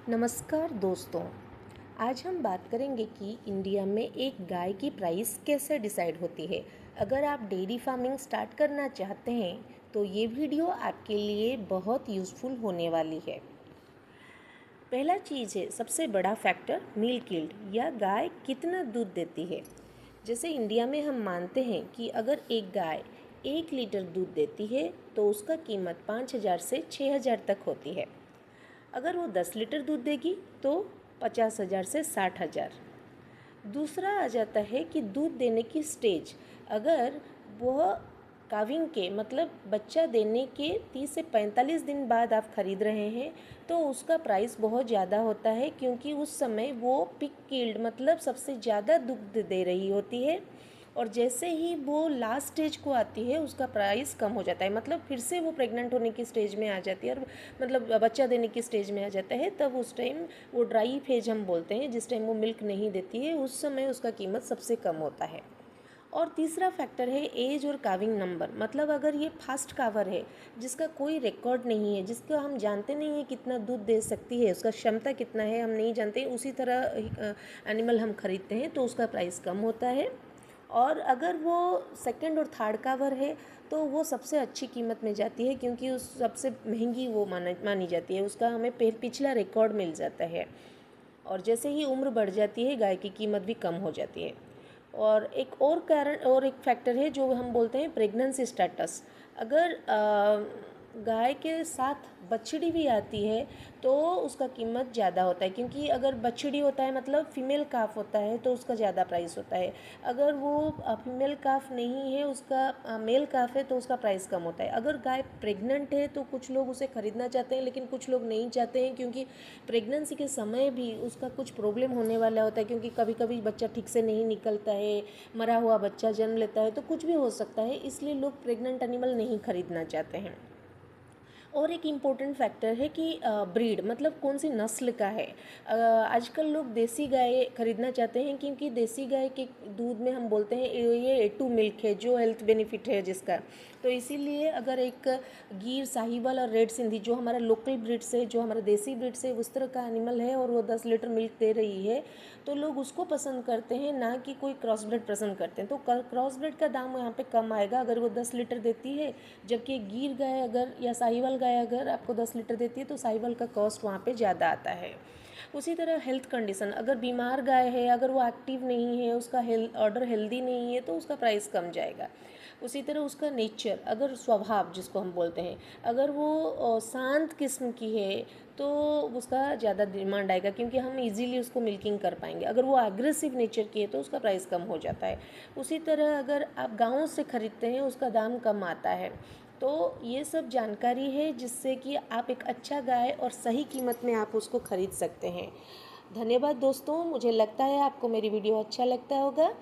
नमस्कार दोस्तों। आज हम बात करेंगे कि इंडिया में एक गाय की प्राइस कैसे डिसाइड होती है। अगर आप डेयरी फार्मिंग स्टार्ट करना चाहते हैं तो ये वीडियो आपके लिए बहुत यूज़फुल होने वाली है। पहला चीज़ है सबसे बड़ा फैक्टर मिल्क यील्ड या गाय कितना दूध देती है। जैसे इंडिया में हम मानते हैं कि अगर एक गाय 1 लीटर दूध देती है तो उसका कीमत 5,000 से 6,000 तक होती है। अगर वो 10 लीटर दूध देगी तो 50,000 से 60,000। दूसरा आ जाता है कि दूध देने की स्टेज। अगर वह काविंग के मतलब बच्चा देने के 30 से 45 दिन बाद आप ख़रीद रहे हैं तो उसका प्राइस बहुत ज़्यादा होता है, क्योंकि उस समय वो पिक यील्ड मतलब सबसे ज़्यादा दूध दे रही होती है। और जैसे ही वो लास्ट स्टेज को आती है उसका प्राइस कम हो जाता है, मतलब फिर से वो प्रेग्नेंट होने की स्टेज में आ जाती है और मतलब बच्चा देने की स्टेज में आ जाता है। तब उस टाइम वो ड्राई फेज हम बोलते हैं, जिस टाइम वो मिल्क नहीं देती है, उस समय उसका कीमत सबसे कम होता है। और तीसरा फैक्टर है एज और काविंग नंबर। मतलब अगर ये फास्ट कावर है जिसका कोई रिकॉर्ड नहीं है, जिसका हम जानते नहीं है कितना दूध दे सकती है, उसका क्षमता कितना है हम नहीं जानते, उसी तरह एनिमल हम खरीदते हैं तो उसका प्राइस कम होता है। और अगर वो सेकंड और थर्ड कावर है तो वो सबसे अच्छी कीमत में जाती है, क्योंकि उस सबसे महंगी वो मानी जाती है, उसका हमें पिछला रिकॉर्ड मिल जाता है। और जैसे ही उम्र बढ़ जाती है गाय की कीमत भी कम हो जाती है। और एक और कारण और एक फैक्टर है जो हम बोलते हैं प्रेगनेंसी स्टेटस। अगर गाय के साथ बछड़ी भी आती है तो उसका कीमत ज़्यादा होता है, क्योंकि अगर बछड़ी होता है मतलब फीमेल काफ होता है तो उसका ज़्यादा प्राइस होता है। अगर वो फीमेल काफ नहीं है, उसका मेल काफ है तो उसका प्राइस कम होता है। अगर गाय प्रेग्नेंट है तो कुछ लोग उसे ख़रीदना चाहते हैं लेकिन कुछ लोग नहीं चाहते हैं, क्योंकि प्रेगनेंसी के समय भी उसका कुछ प्रॉब्लम होने वाला होता है, क्योंकि कभी कभी बच्चा ठीक से नहीं निकलता है, मरा हुआ बच्चा जन्म लेता है, तो कुछ भी हो सकता है, इसलिए लोग प्रेग्नेंट एनिमल नहीं खरीदना चाहते हैं। और एक इम्पोर्टेंट फैक्टर है कि ब्रीड मतलब कौन सी नस्ल का है। आजकल लोग देसी गाय खरीदना चाहते हैं, क्योंकि देसी गाय के दूध में हम बोलते हैं ये A2 मिल्क है जो हेल्थ बेनिफिट है जिसका। तो इसीलिए अगर एक गिर, साहिवाल और रेड सिंधी जो हमारा लोकल ब्रीड से, जो हमारा देसी ब्रीड से उस तरह का एनिमल है और वो 10 लीटर मिल्क दे रही है तो लोग उसको पसंद करते हैं, ना कि कोई क्रॉस ब्रीड पसंद करते हैं। तो क्रॉस ब्रीड का दाम यहाँ पे कम आएगा अगर वो 10 लीटर देती है, जबकि गिर गाय अगर या साहिवाल गाय अगर आपको 10 लीटर देती है तो साहिवाल का कॉस्ट वहाँ पे ज़्यादा आता है। उसी तरह हेल्थ कंडीशन, अगर बीमार गाय है, अगर वो एक्टिव नहीं है, उसका ऑर्डर हेल्दी नहीं है तो उसका प्राइस कम जाएगा। उसी तरह उसका नेचर, अगर स्वभाव जिसको हम बोलते हैं, अगर वो शांत किस्म की है तो उसका ज़्यादा डिमांड आएगा, क्योंकि हम इजीली उसको मिल्किंग कर पाएंगे। अगर वो एग्रेसिव नेचर की है तो उसका प्राइस कम हो जाता है। उसी तरह अगर आप गाँव से ख़रीदते हैं उसका दाम कम आता है। तो ये सब जानकारी है जिससे कि आप एक अच्छा गाय और सही कीमत में आप उसको ख़रीद सकते हैं। धन्यवाद दोस्तों, मुझे लगता है आपको मेरी वीडियो अच्छा लगता होगा।